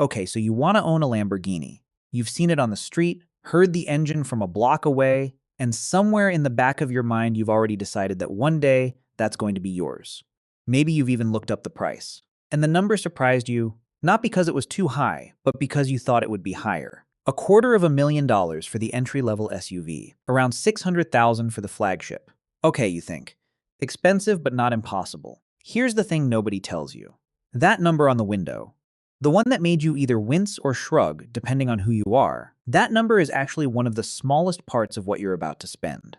Okay, so you want to own a Lamborghini. You've seen it on the street, heard the engine from a block away, and somewhere in the back of your mind you've already decided that one day that's going to be yours. Maybe you've even looked up the price. And the number surprised you, not because it was too high, but because you thought it would be higher. $250,000 for the entry-level SUV, around $600,000 for the flagship. Okay, you think. Expensive but not impossible. Here's the thing nobody tells you. That number on the window, the one that made you either wince or shrug, depending on who you are, that number is actually one of the smallest parts of what you're about to spend.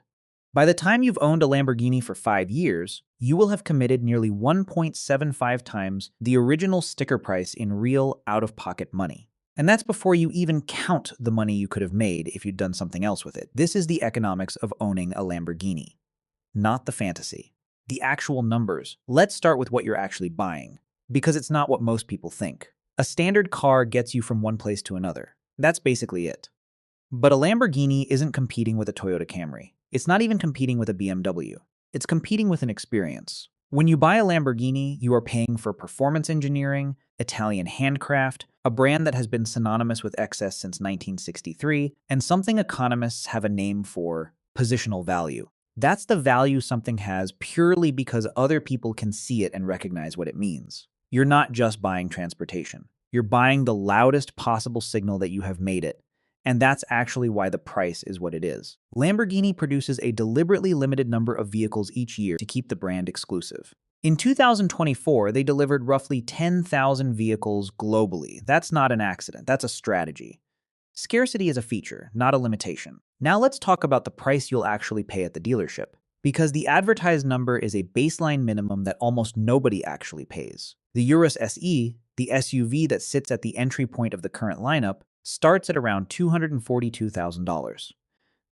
By the time you've owned a Lamborghini for 5 years, you will have committed nearly 1.75 times the original sticker price in real, out-of-pocket money. And that's before you even count the money you could have made if you'd done something else with it. This is the economics of owning a Lamborghini, not the fantasy. The actual numbers. Let's start with what you're actually buying, because it's not what most people think. A standard car gets you from one place to another. That's basically it. But a Lamborghini isn't competing with a Toyota Camry. It's not even competing with a BMW. It's competing with an experience. When you buy a Lamborghini, you are paying for performance engineering, Italian handcraft, a brand that has been synonymous with excess since 1963, and something economists have a name for: positional value. That's the value something has purely because other people can see it and recognize what it means. You're not just buying transportation. You're buying the loudest possible signal that you have made it. And that's actually why the price is what it is. Lamborghini produces a deliberately limited number of vehicles each year to keep the brand exclusive. In 2024, they delivered roughly 10,000 vehicles globally. That's not an accident, that's a strategy. Scarcity is a feature, not a limitation. Now let's talk about the price you'll actually pay at the dealership, because the advertised number is a baseline minimum that almost nobody actually pays. The Urus SE, the SUV that sits at the entry point of the current lineup, starts at around $242,000.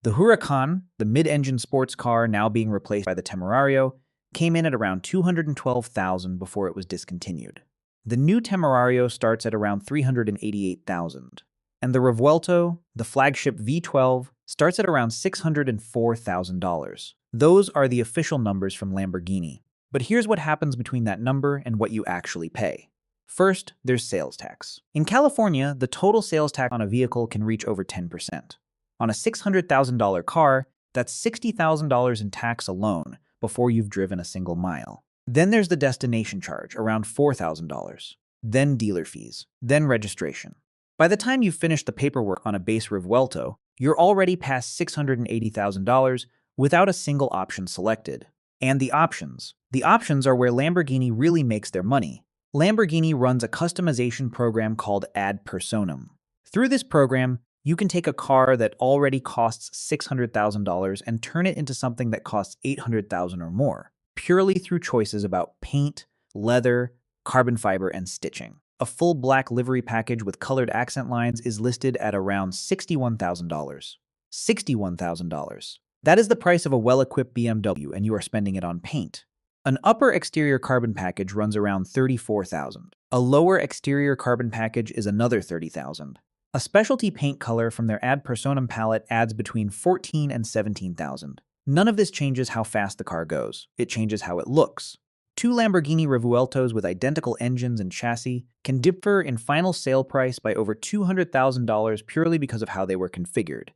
The Huracan, the mid-engine sports car now being replaced by the Temerario, came in at around $212,000 before it was discontinued. The new Temerario starts at around $388,000. And the Revuelto, the flagship V12, starts at around $604,000. Those are the official numbers from Lamborghini. But here's what happens between that number and what you actually pay. First, there's sales tax. In California, the total sales tax on a vehicle can reach over 10%. On a $600,000 car, that's $60,000 in tax alone before you've driven a single mile. Then there's the destination charge, around $4,000. Then dealer fees. Then registration. By the time you've finished the paperwork on a base Revuelto, you're already past $680,000 without a single option selected. And the options. The options are where Lamborghini really makes their money. Lamborghini runs a customization program called Ad Personam. Through this program, you can take a car that already costs $600,000 and turn it into something that costs $800,000 or more, purely through choices about paint, leather, carbon fiber, and stitching. A full black livery package with colored accent lines is listed at around $61,000. $61,000. That is the price of a well-equipped BMW, and you are spending it on paint. An upper exterior carbon package runs around $34,000. A lower exterior carbon package is another $30,000. A specialty paint color from their Ad Personam palette adds between $14,000 and $17,000. None of this changes how fast the car goes. It changes how it looks. Two Lamborghini Revueltos with identical engines and chassis can differ in final sale price by over $200,000 purely because of how they were configured.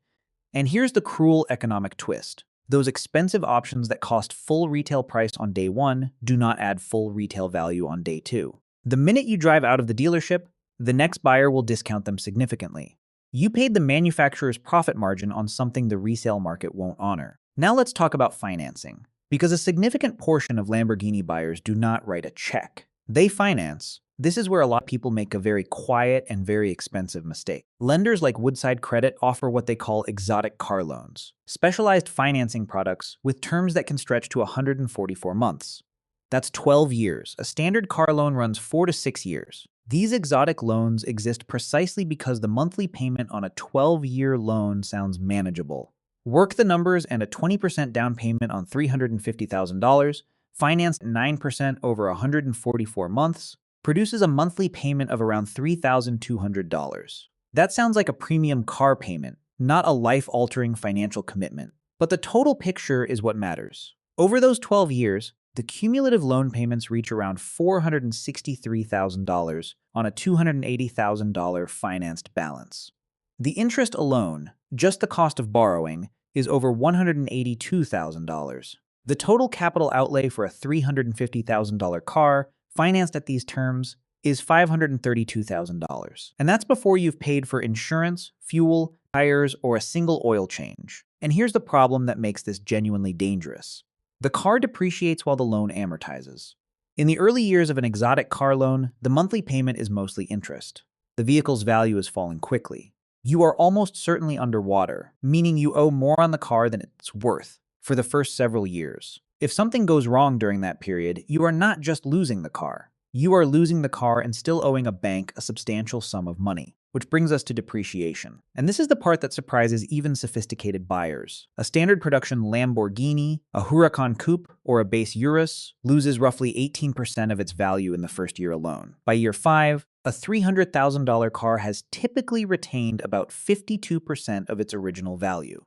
And here's the cruel economic twist. Those expensive options that cost full retail price on day one do not add full retail value on day two. The minute you drive out of the dealership, the next buyer will discount them significantly. You paid the manufacturer's profit margin on something the resale market won't honor. Now let's talk about financing. Because a significant portion of Lamborghini buyers do not write a check. They finance. This is where a lot of people make a very quiet and very expensive mistake. Lenders like Woodside Credit offer what they call exotic car loans, specialized financing products with terms that can stretch to 144 months. That's 12 years. A standard car loan runs 4 to 6 years. These exotic loans exist precisely because the monthly payment on a 12-year loan sounds manageable. Work the numbers, and a 20% down payment on $350,000, financed 9% over 144 months, produces a monthly payment of around $3,200. That sounds like a premium car payment, not a life-altering financial commitment. But the total picture is what matters. Over those 12 years, The cumulative loan payments reach around $463,000 on a $280,000 financed balance. The interest alone, just the cost of borrowing, is over $182,000. The total capital outlay for a $350,000 car, financed at these terms, is $532,000. And that's before you've paid for insurance, fuel, tires, or a single oil change. And here's the problem that makes this genuinely dangerous. The car depreciates while the loan amortizes. In the early years of an exotic car loan, the monthly payment is mostly interest. The vehicle's value is falling quickly. You are almost certainly underwater, meaning you owe more on the car than it's worth for the first several years. If something goes wrong during that period, you are not just losing the car. You are losing the car and still owing a bank a substantial sum of money, which brings us to depreciation. And this is the part that surprises even sophisticated buyers. A standard production Lamborghini, a Huracan Coupe, or a base Urus loses roughly 18% of its value in the first year alone. By year 5, a $300,000 car has typically retained about 52% of its original value.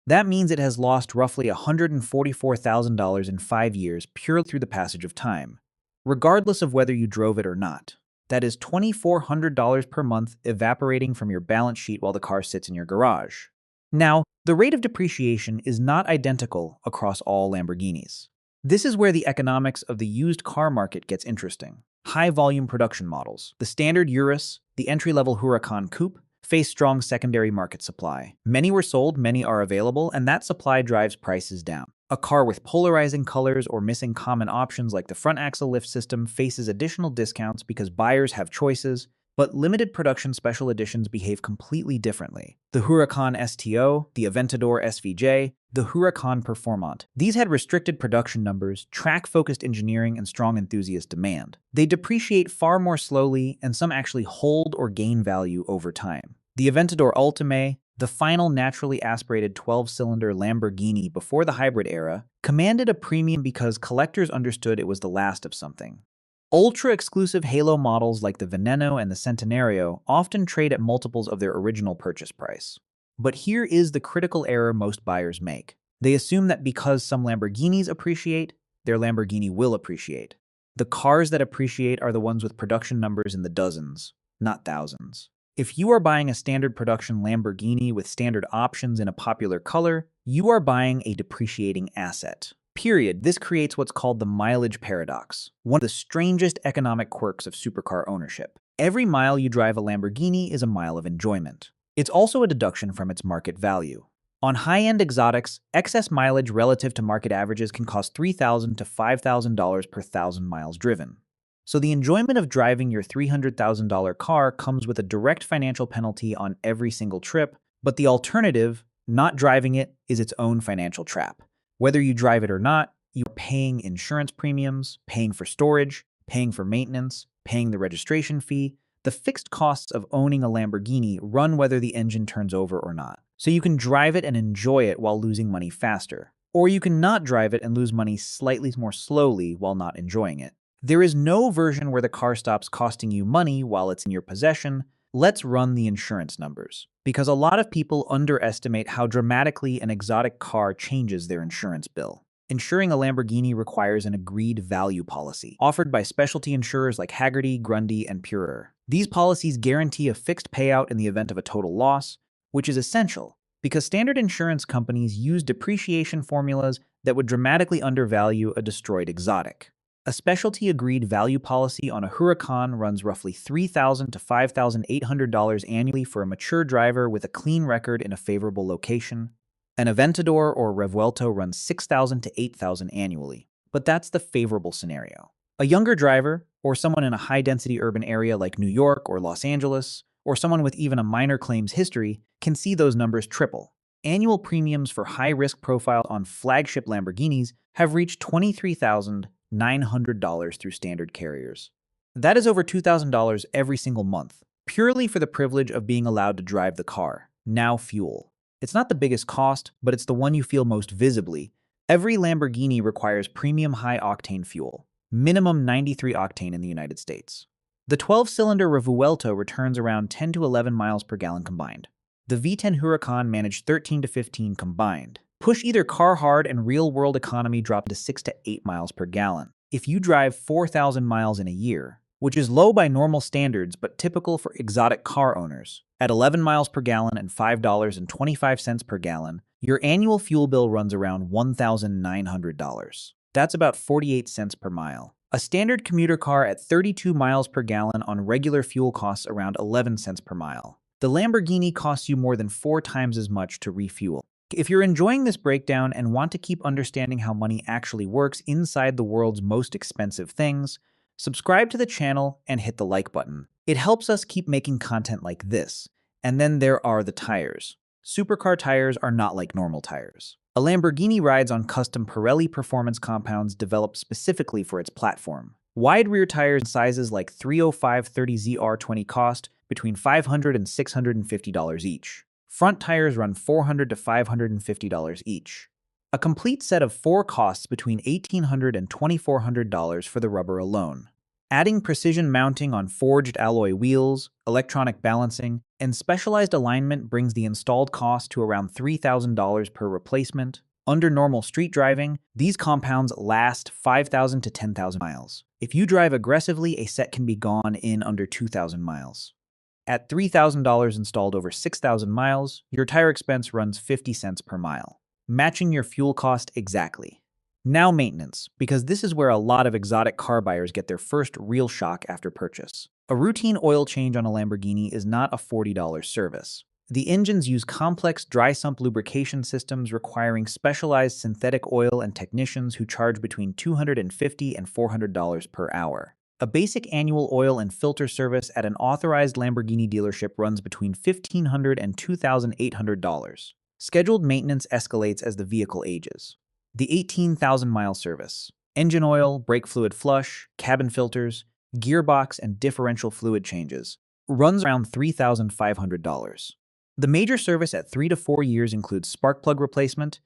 That means it has lost roughly $144,000 in 5 years purely through the passage of time, regardless of whether you drove it or not. That is $2,400 per month evaporating from your balance sheet while the car sits in your garage. Now, the rate of depreciation is not identical across all Lamborghinis. This is where the economics of the used car market gets interesting. High-volume production models, the standard Urus, the entry-level Huracan Coupe, face strong secondary market supply. Many were sold, many are available, and that supply drives prices down. A car with polarizing colors or missing common options like the front axle lift system faces additional discounts because buyers have choices, but limited production special editions behave completely differently. The Huracan STO, the Aventador SVJ, the Huracan Performante. These had restricted production numbers, track-focused engineering, and strong enthusiast demand. They depreciate far more slowly, and some actually hold or gain value over time. The Aventador Ultime, the final naturally aspirated 12-cylinder Lamborghini before the hybrid era, commanded a premium because collectors understood it was the last of something. Ultra-exclusive halo models like the Veneno and the Centenario often trade at multiples of their original purchase price. But here is the critical error most buyers make. They assume that because some Lamborghinis appreciate, their Lamborghini will appreciate. The cars that appreciate are the ones with production numbers in the dozens, not thousands. If you are buying a standard production Lamborghini with standard options in a popular color, you are buying a depreciating asset. Period. This creates what's called the mileage paradox, one of the strangest economic quirks of supercar ownership. Every mile you drive a Lamborghini is a mile of enjoyment. It's also a deduction from its market value. On high-end exotics, excess mileage relative to market averages can cost $3,000 to $5,000 per 1,000 miles driven. So the enjoyment of driving your $300,000 car comes with a direct financial penalty on every single trip, but the alternative, not driving it, is its own financial trap. Whether you drive it or not, you're paying insurance premiums, paying for storage, paying for maintenance, paying the registration fee. The fixed costs of owning a Lamborghini run whether the engine turns over or not. So you can drive it and enjoy it while losing money faster. Or you can not drive it and lose money slightly more slowly while not enjoying it. There is no version where the car stops costing you money while it's in your possession. Let's run the insurance numbers, because a lot of people underestimate how dramatically an exotic car changes their insurance bill. Insuring a Lamborghini requires an agreed value policy, offered by specialty insurers like Haggerty, Grundy, and Purer. These policies guarantee a fixed payout in the event of a total loss, which is essential, because standard insurance companies use depreciation formulas that would dramatically undervalue a destroyed exotic. A specialty agreed value policy on a Huracan runs roughly $3,000 to $5,800 annually for a mature driver with a clean record in a favorable location. An Aventador or Revuelto runs $6,000 to $8,000 annually, but that's the favorable scenario. A younger driver, or someone in a high-density urban area like New York or Los Angeles, or someone with even a minor claims history, can see those numbers triple. Annual premiums for high-risk profile on flagship Lamborghinis have reached $23,900 through standard carriers. That is over $2,000 every single month, purely for the privilege of being allowed to drive the car. Now fuel. It's not the biggest cost, but it's the one you feel most visibly. Every Lamborghini requires premium high-octane fuel, minimum 93 octane in the United States. The 12-cylinder Revuelto returns around 10 to 11 miles per gallon combined. The V10 Huracan managed 13 to 15 combined. Push either car hard and real-world economy drop to 6 to 8 miles per gallon. If you drive 4,000 miles in a year, which is low by normal standards but typical for exotic car owners, at 11 miles per gallon and $5.25 per gallon, your annual fuel bill runs around $1,900. That's about 48 cents per mile. A standard commuter car at 32 miles per gallon on regular fuel costs around 11 cents per mile. The Lamborghini costs you more than 4 times as much to refuel. If you're enjoying this breakdown and want to keep understanding how money actually works inside the world's most expensive things, subscribe to the channel and hit the like button. It helps us keep making content like this. And then there are the tires. Supercar tires are not like normal tires. A Lamborghini rides on custom Pirelli performance compounds developed specifically for its platform. Wide rear tires in sizes like 305/30ZR20 cost between $500 and $650 each. Front tires run $400 to $550 each. A complete set of 4 costs between $1,800 and $2,400 for the rubber alone. Adding precision mounting on forged alloy wheels, electronic balancing, and specialized alignment brings the installed cost to around $3,000 per replacement. Under normal street driving, these compounds last 5,000 to 10,000 miles. If you drive aggressively, a set can be gone in under 2,000 miles. At $3,000 installed over 6,000 miles, your tire expense runs 50 cents per mile, matching your fuel cost exactly. Now maintenance, because this is where a lot of exotic car buyers get their first real shock after purchase. A routine oil change on a Lamborghini is not a $40 service. The engines use complex dry sump lubrication systems requiring specialized synthetic oil and technicians who charge between $250 and $400 per hour. A basic annual oil and filter service at an authorized Lamborghini dealership runs between $1,500 and $2,800. Scheduled maintenance escalates as the vehicle ages. The 18,000-mile service. Engine oil, brake fluid flush, cabin filters, gearbox, and differential fluid changes. Runs around $3,500. The major service at 3 to 4 years includes spark plug replacement,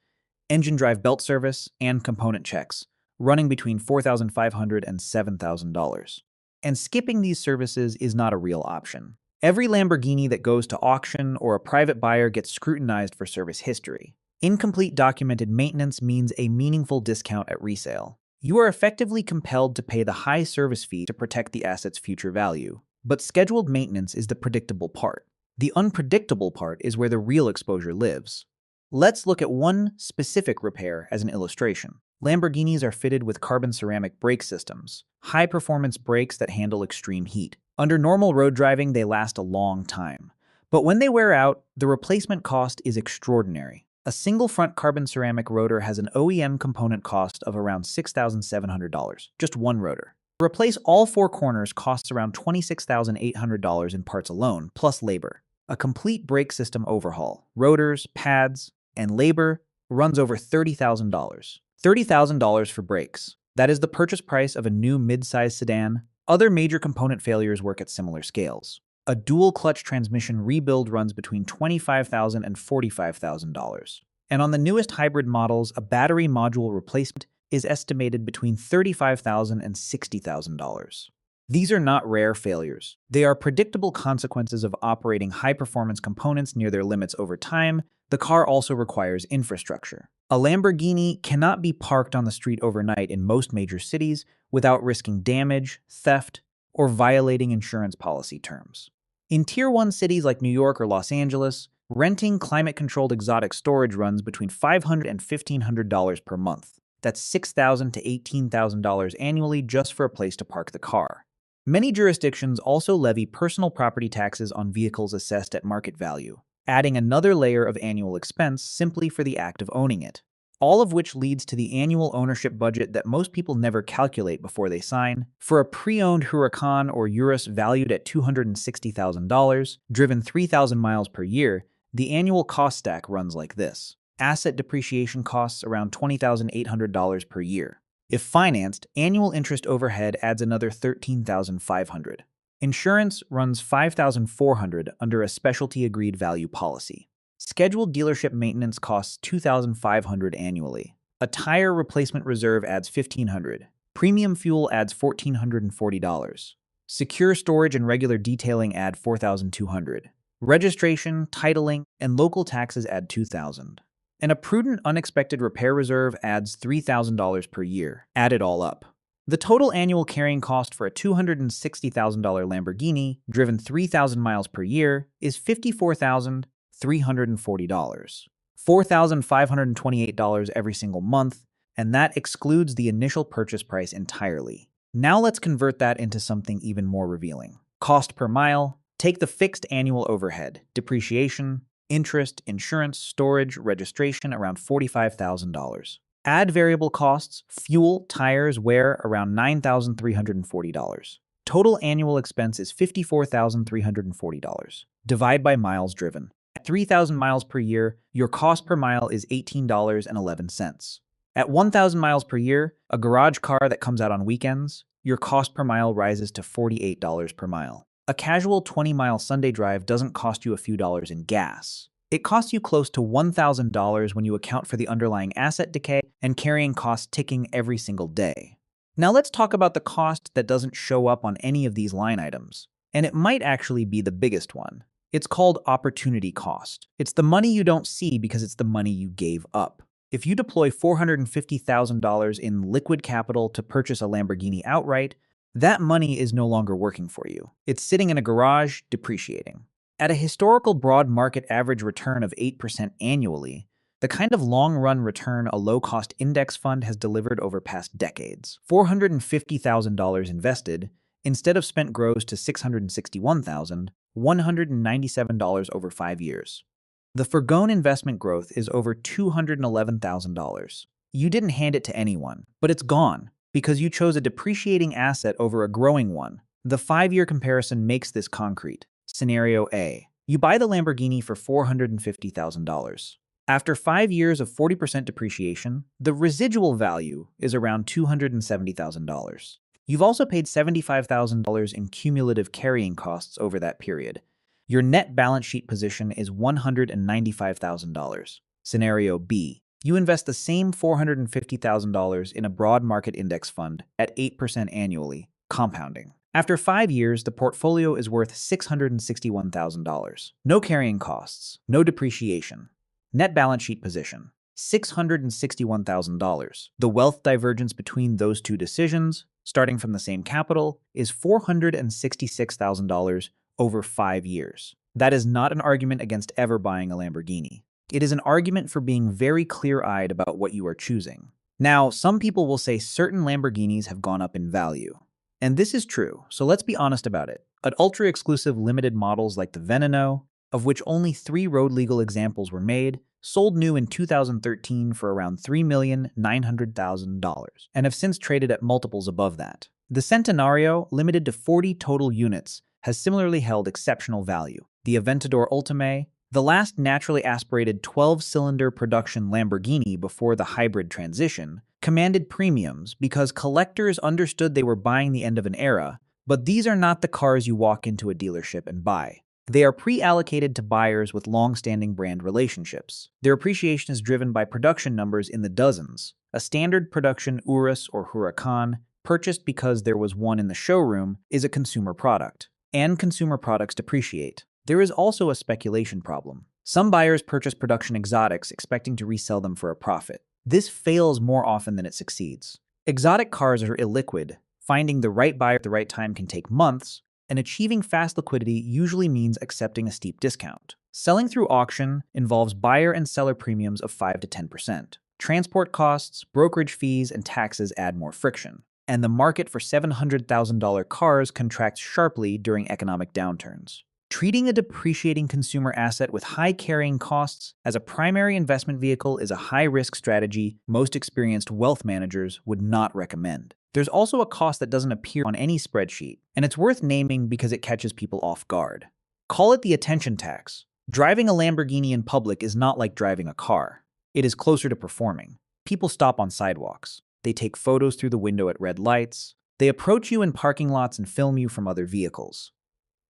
engine drive belt service, and component checks, running between $4,500 and $7,000. And skipping these services is not a real option. Every Lamborghini that goes to auction or a private buyer gets scrutinized for service history. Incomplete documented maintenance means a meaningful discount at resale. You are effectively compelled to pay the high service fee to protect the asset's future value. But scheduled maintenance is the predictable part. The unpredictable part is where the real exposure lives. Let's look at one specific repair as an illustration. Lamborghinis are fitted with carbon ceramic brake systems, high-performance brakes that handle extreme heat. Under normal road driving, they last a long time. But when they wear out, the replacement cost is extraordinary. A single front carbon ceramic rotor has an OEM component cost of around $6,700, just one rotor. To replace all 4 corners costs around $26,800 in parts alone, plus labor. A complete brake system overhaul, rotors, pads, and labor runs over $30,000. $30,000 for brakes. That is the purchase price of a new mid-size sedan. Other major component failures work at similar scales. A dual-clutch transmission rebuild runs between $25,000 and $45,000. And on the newest hybrid models, a battery module replacement is estimated between $35,000 and $60,000. These are not rare failures. They are predictable consequences of operating high-performance components near their limits over time. The car also requires infrastructure. A Lamborghini cannot be parked on the street overnight in most major cities without risking damage, theft, or violating insurance policy terms. In Tier 1 cities like New York or Los Angeles, renting climate-controlled exotic storage runs between $500 and $1,500 per month. That's $6,000 to $18,000 annually just for a place to park the car. Many jurisdictions also levy personal property taxes on vehicles assessed at market value, adding another layer of annual expense simply for the act of owning it. All of which leads to the annual ownership budget that most people never calculate before they sign. For a pre-owned Huracan or Urus valued at $260,000, driven 3,000 miles per year, the annual cost stack runs like this. Asset depreciation costs around $20,800 per year. If financed, annual interest overhead adds another $13,500. Insurance runs $5,400 under a specialty agreed value policy. Scheduled dealership maintenance costs $2,500 annually. A tire replacement reserve adds $1,500. Premium fuel adds $1,440. Secure storage and regular detailing add $4,200. Registration, titling, and local taxes add $2,000. And a prudent unexpected repair reserve adds $3,000 per year. Add it all up. The total annual carrying cost for a $260,000 Lamborghini, driven 3,000 miles per year, is $54,340. $4,528 every single month, and that excludes the initial purchase price entirely. Now let's convert that into something even more revealing. Cost per mile. Take the fixed annual overhead, depreciation, interest, insurance, storage, registration, around $45,000. Add variable costs, fuel, tires, wear, around $9,340. Total annual expense is $54,340. Divide by miles driven. At 3,000 miles per year, your cost per mile is $18.11. At 1,000 miles per year, a garage car that comes out on weekends, your cost per mile rises to $48 per mile. A casual 20-mile Sunday drive doesn't cost you a few dollars in gas. It costs you close to $1,000 when you account for the underlying asset decay and carrying costs ticking every single day. Now let's talk about the cost that doesn't show up on any of these line items, and it might actually be the biggest one. It's called opportunity cost. It's the money you don't see because it's the money you gave up. If you deploy $450,000 in liquid capital to purchase a Lamborghini outright, that money is no longer working for you. It's sitting in a garage, depreciating. At a historical broad market average return of 8% annually, the kind of long-run return a low-cost index fund has delivered over past decades. $450,000 invested, instead of spent grows to $661,197 over 5 years. The foregone investment growth is over $211,000. You didn't hand it to anyone, but it's gone because you chose a depreciating asset over a growing one. The 5-year comparison makes this concrete. Scenario A. You buy the Lamborghini for $450,000. After 5 years of 40% depreciation, the residual value is around $270,000. You've also paid $75,000 in cumulative carrying costs over that period. Your net balance sheet position is $195,000. Scenario B. You invest the same $450,000 in a broad market index fund at 8% annually, compounding. After 5 years, the portfolio is worth $661,000. No carrying costs, no depreciation. Net balance sheet position, $661,000. The wealth divergence between those two decisions, starting from the same capital, is $466,000 over 5 years. That is not an argument against ever buying a Lamborghini. It is an argument for being very clear-eyed about what you are choosing. Now, some people will say certain Lamborghinis have gone up in value. And this is true, so let's be honest about it. At ultra-exclusive limited models like the Veneno, of which only 3 road-legal examples were made, sold new in 2013 for around $3,900,000, and have since traded at multiples above that. The Centenario, limited to 40 total units, has similarly held exceptional value. The Aventador Ultime, the last naturally aspirated 12-cylinder production Lamborghini before the hybrid transition, commanded premiums because collectors understood they were buying the end of an era, but these are not the cars you walk into a dealership and buy. They are pre-allocated to buyers with long-standing brand relationships. Their appreciation is driven by production numbers in the dozens. A standard production Urus or Huracan, purchased because there was one in the showroom, is a consumer product. And consumer products depreciate. There is also a speculation problem. Some buyers purchase production exotics expecting to resell them for a profit. This fails more often than it succeeds. Exotic cars are illiquid. Finding the right buyer at the right time can take months, and achieving fast liquidity usually means accepting a steep discount. Selling through auction involves buyer and seller premiums of 5 to 10%. Transport costs, brokerage fees, and taxes add more friction. And the market for $700,000 cars contracts sharply during economic downturns. Treating a depreciating consumer asset with high carrying costs as a primary investment vehicle is a high-risk strategy most experienced wealth managers would not recommend. There's also a cost that doesn't appear on any spreadsheet, and it's worth naming because it catches people off guard. Call it the attention tax. Driving a Lamborghini in public is not like driving a car. It is closer to performing. People stop on sidewalks. They take photos through the window at red lights. They approach you in parking lots and film you from other vehicles.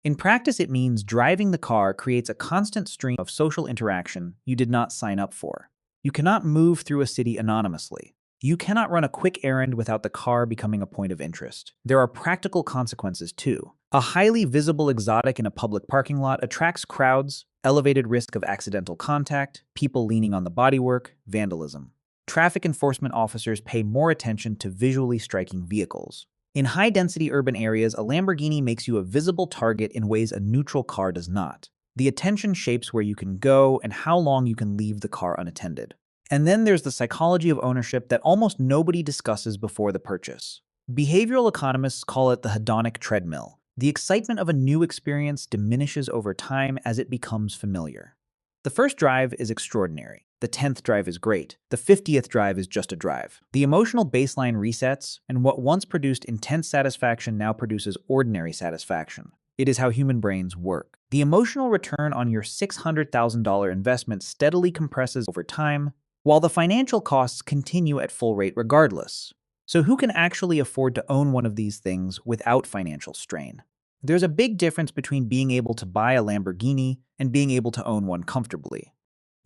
In practice, it means driving the car creates a constant stream of social interaction you did not sign up for. You cannot move through a city anonymously. You cannot run a quick errand without the car becoming a point of interest. There are practical consequences too. A highly visible exotic in a public parking lot attracts crowds elevated risk of accidental contact, people leaning on the bodywork, vandalism. Traffic enforcement officers pay more attention to visually striking vehicles. In high-density urban areas, a Lamborghini makes you a visible target in ways a neutral car does not. The attention shapes where you can go and how long you can leave the car unattended. And then there's the psychology of ownership that almost nobody discusses before the purchase. Behavioral economists call it the hedonic treadmill. The excitement of a new experience diminishes over time as it becomes familiar. The first drive is extraordinary. The 10th drive is great. The 50th drive is just a drive. The emotional baseline resets, and what once produced intense satisfaction now produces ordinary satisfaction. It is how human brains work. The emotional return on your $600,000 investment steadily compresses over time, while the financial costs continue at full rate regardless. So who can actually afford to own one of these things without financial strain? There's a big difference between being able to buy a Lamborghini and being able to own one comfortably.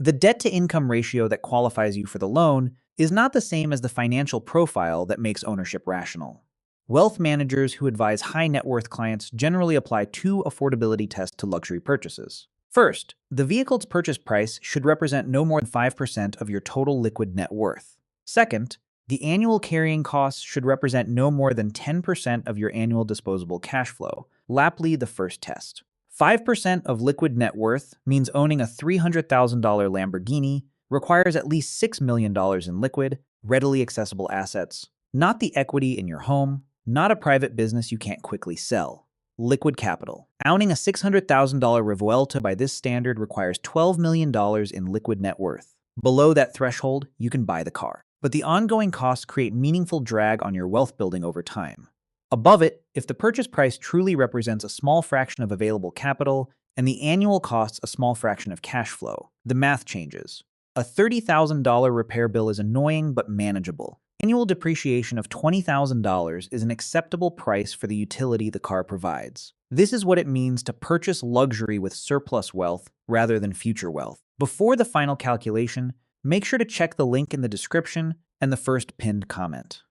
The debt-to-income ratio that qualifies you for the loan is not the same as the financial profile that makes ownership rational. Wealth managers who advise high-net-worth clients generally apply two affordability tests to luxury purchases. First, the vehicle's purchase price should represent no more than 5% of your total liquid net worth. Second, the annual carrying costs should represent no more than 10% of your annual disposable cash flow. Lastly, the first test. 5% of liquid net worth means owning a $300,000 Lamborghini requires at least $6 million in liquid, readily accessible assets, not the equity in your home, not a private business you can't quickly sell. Liquid capital. Owning a $600,000 Revuelta by this standard requires $12 million in liquid net worth. Below that threshold, you can buy the car. But the ongoing costs create meaningful drag on your wealth building over time. Above it, if the purchase price truly represents a small fraction of available capital and the annual costs a small fraction of cash flow, the math changes. A $30,000 repair bill is annoying but manageable. Annual depreciation of $20,000 is an acceptable price for the utility the car provides. This is what it means to purchase luxury with surplus wealth rather than future wealth. Before the final calculation, make sure to check the link in the description and the first pinned comment.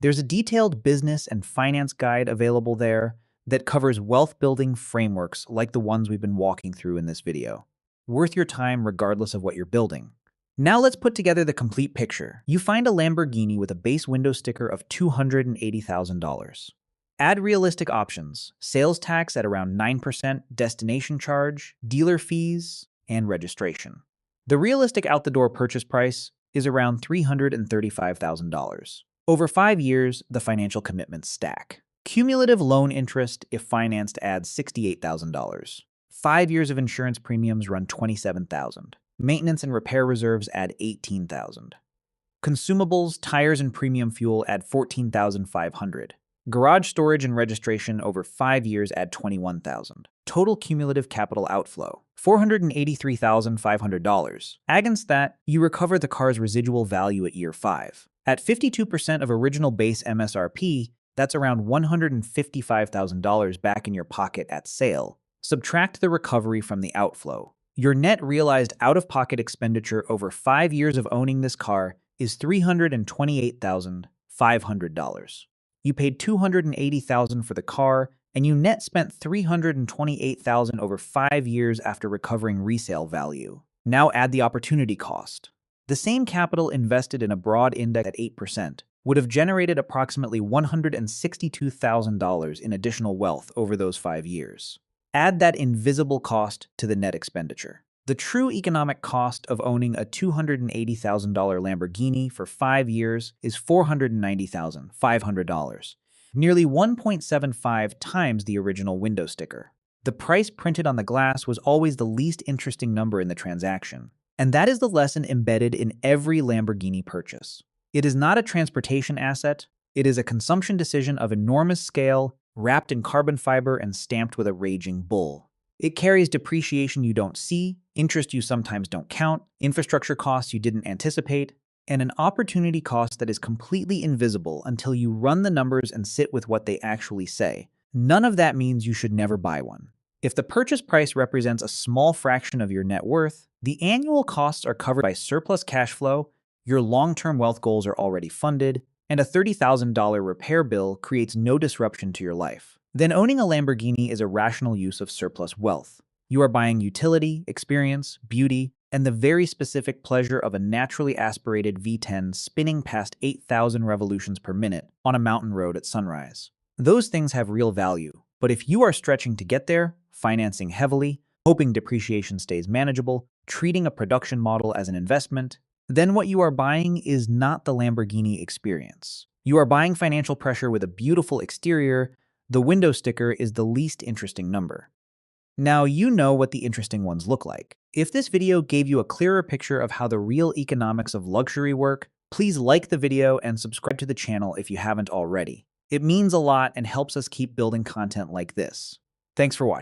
There's a detailed business and finance guide available there that covers wealth-building frameworks like the ones we've been walking through in this video. Worth your time regardless of what you're building. Now let's put together the complete picture. You find a Lamborghini with a base window sticker of $280,000. Add realistic options, sales tax at around 9%, destination charge, dealer fees, and registration. The realistic out-the-door purchase price is around $335,000. Over 5 years, the financial commitments stack. Cumulative loan interest, if financed, adds $68,000. 5 years of insurance premiums run $27,000. Maintenance and repair reserves add $18,000. Consumables, tires, and premium fuel add $14,500. Garage storage and registration over 5 years add $21,000. Total cumulative capital outflow, $483,500. Against that, you recover the car's residual value at year 5. At 52% of original base MSRP, that's around $155,000 back in your pocket at sale. Subtract the recovery from the outflow. Your net realized out-of-pocket expenditure over 5 years of owning this car is $328,500. You paid $280,000 for the car, and you net spent $328,000 over 5 years after recovering resale value. Now add the opportunity cost. The same capital invested in a broad index at 8% would have generated approximately $162,000 in additional wealth over those 5 years. Add that invisible cost to the net expenditure. The true economic cost of owning a $280,000 Lamborghini for 5 years is $490,500, nearly 1.75 times the original window sticker. The price printed on the glass was always the least interesting number in the transaction, and that is the lesson embedded in every Lamborghini purchase. It is not a transportation asset, it is a consumption decision of enormous scale, wrapped in carbon fiber and stamped with a raging bull. It carries depreciation you don't see, interest you sometimes don't count, infrastructure costs you didn't anticipate, and an opportunity cost that is completely invisible until you run the numbers and sit with what they actually say. None of that means you should never buy one. If the purchase price represents a small fraction of your net worth, the annual costs are covered by surplus cash flow, your long-term wealth goals are already funded, and a $30,000 repair bill creates no disruption to your life. Then owning a Lamborghini is a rational use of surplus wealth. You are buying utility, experience, beauty, and the very specific pleasure of a naturally aspirated V10 spinning past 8,000 revolutions per minute on a mountain road at sunrise. Those things have real value, but if you are stretching to get there, financing heavily, hoping depreciation stays manageable, treating a production model as an investment, then what you are buying is not the Lamborghini experience. You are buying financial pressure with a beautiful exterior. The window sticker is the least interesting number. Now you know what the interesting ones look like. If this video gave you a clearer picture of how the real economics of luxury work, please like the video and subscribe to the channel if you haven't already. It means a lot and helps us keep building content like this. Thanks for watching.